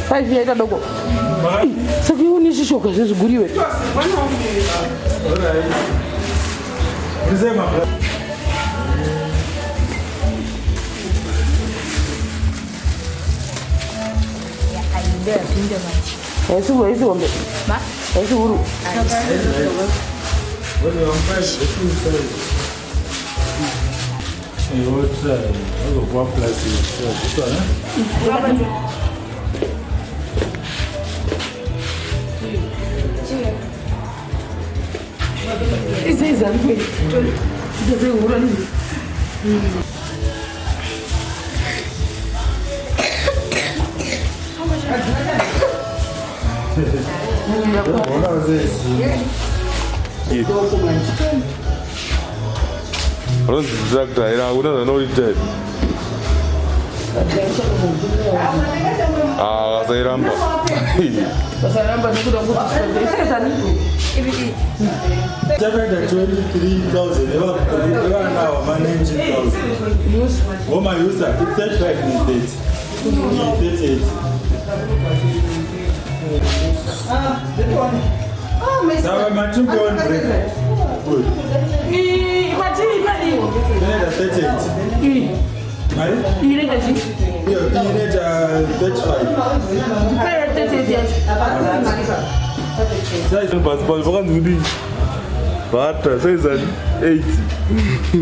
5 yaita doko. Saka ionishi shoka zvezviguriwe. Esse homem. Esse uru. Esse é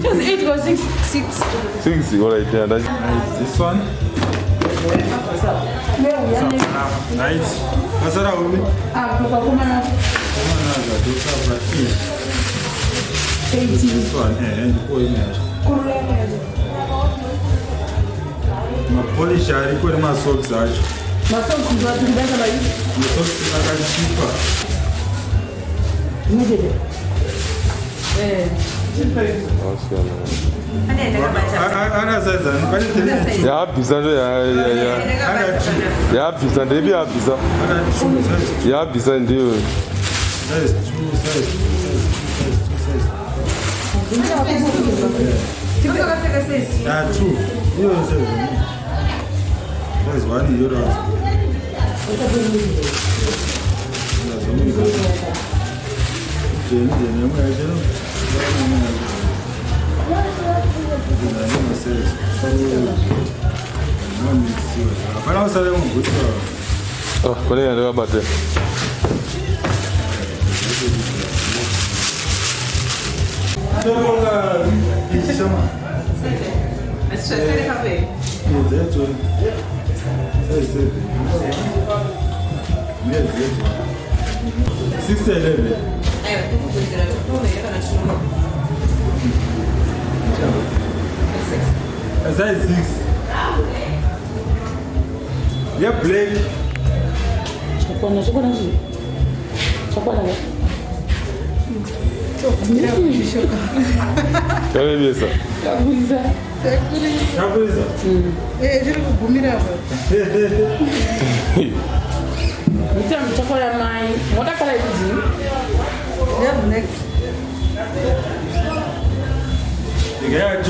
Just 8 or 6. 6, alright, yeah. This one? Right. What's that? This one, and my polish, I record my socks. My socks are cheaper. Yeah, pizza. Yeah, pizza. Maybe a pizza. Yeah, pizza. And you. That is true. True. That is €1. Oh, what are you doing about it? That is 6. Yeah, black. What color is it? Next. Yeah,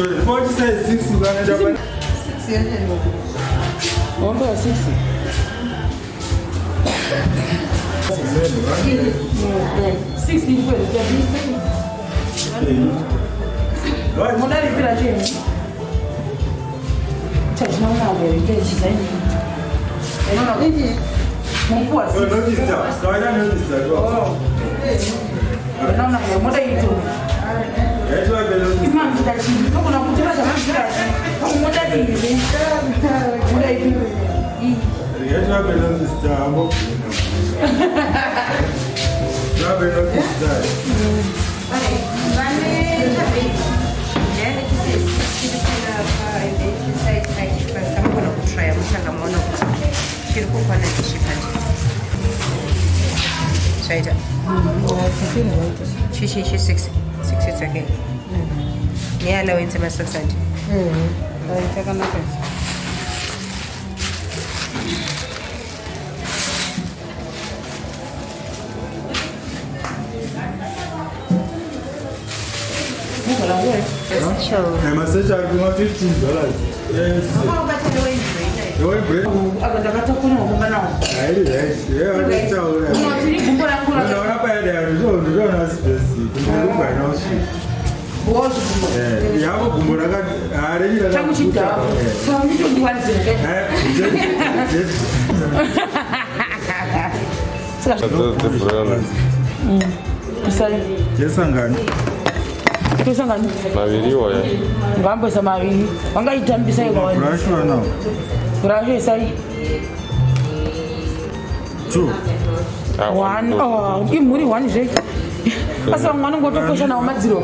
6. 6 it's okay. Yeah, no, it's a mess of sand. Sure. I must say, I want $15. Yes. One. Oh, give me one. That's why I'm going to go to question now. Maiguru.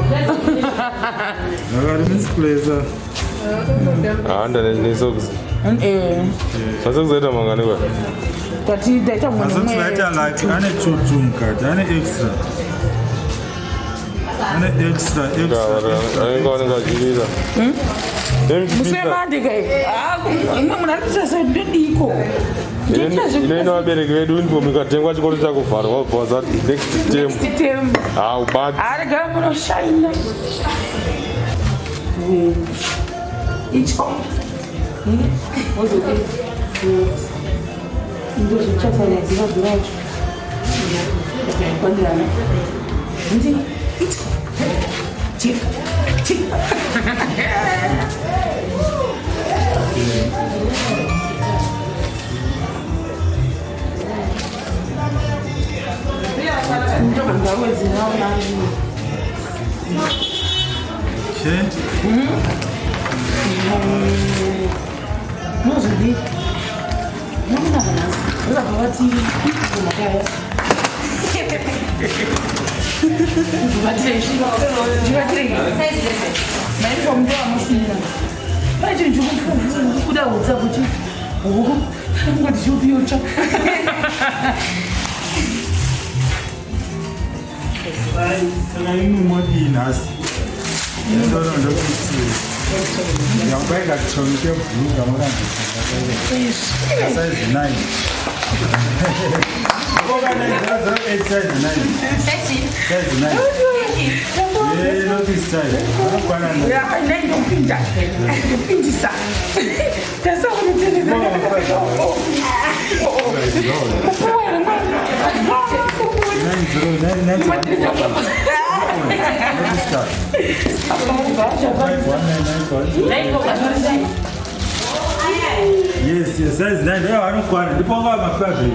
Yes, that's nice. I don't quite. The power of my family.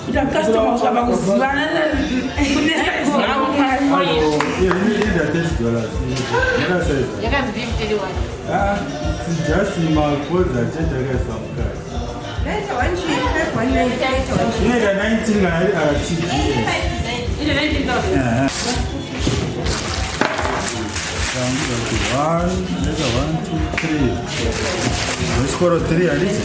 The customers are going to see one. Just in my food, I just get some cash. That's one cheap. That's one nice. 1, 2, 3. Let's go to 3 at least.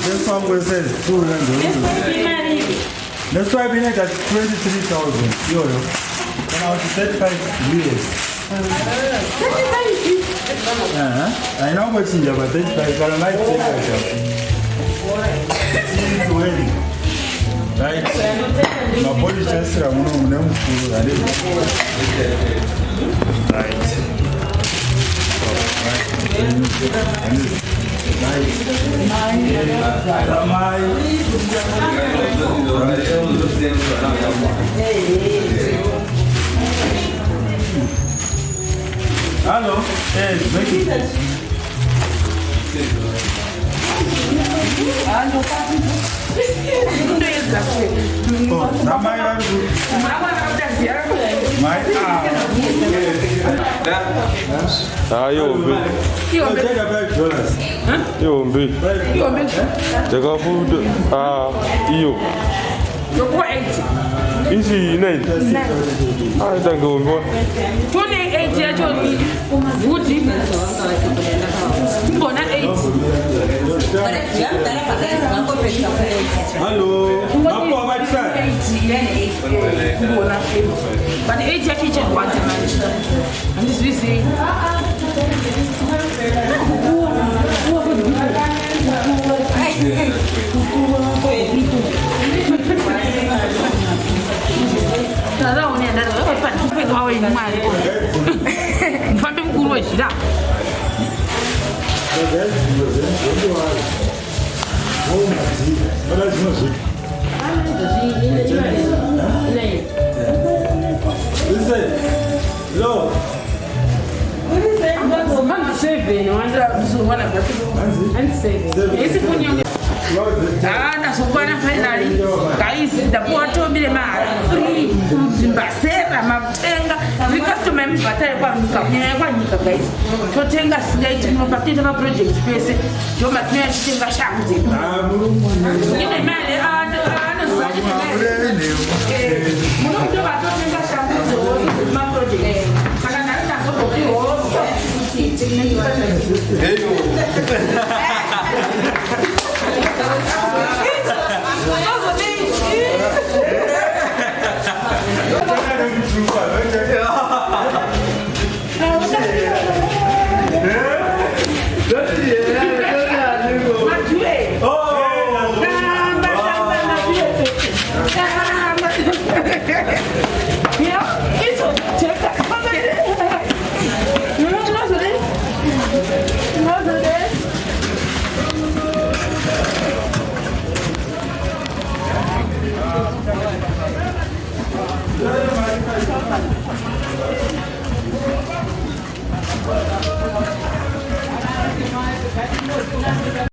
This one will say 200. That's why we need at 23,000 euro. And I was 35 years. I know what's in there, but 35 I might take that job. It's wedding. Right? My body just I'm going to Hello, hey, you Inchi 9. Ah, don't go. 28 yacho ni vuti. Mbona 8. Hello. Hapo abacha. But 8 ya kitchen wants a man. And this we say. Nada one nada pa tupe kwa wewe mali. Mfambe mkuru wa shida. Hello. I'm saving. I wonder one of the and saving. Is it when you na sokwana finally guys ndakuwa tombile mara free zimbasera matenga customer mbatale kwa mkamnya kwa nyika guys totenga sigaiti mopatita ma project pese yo matnya chitenga shangu zetu ine mali ana muno batotenga shangu zetu ma project kana na soko kwa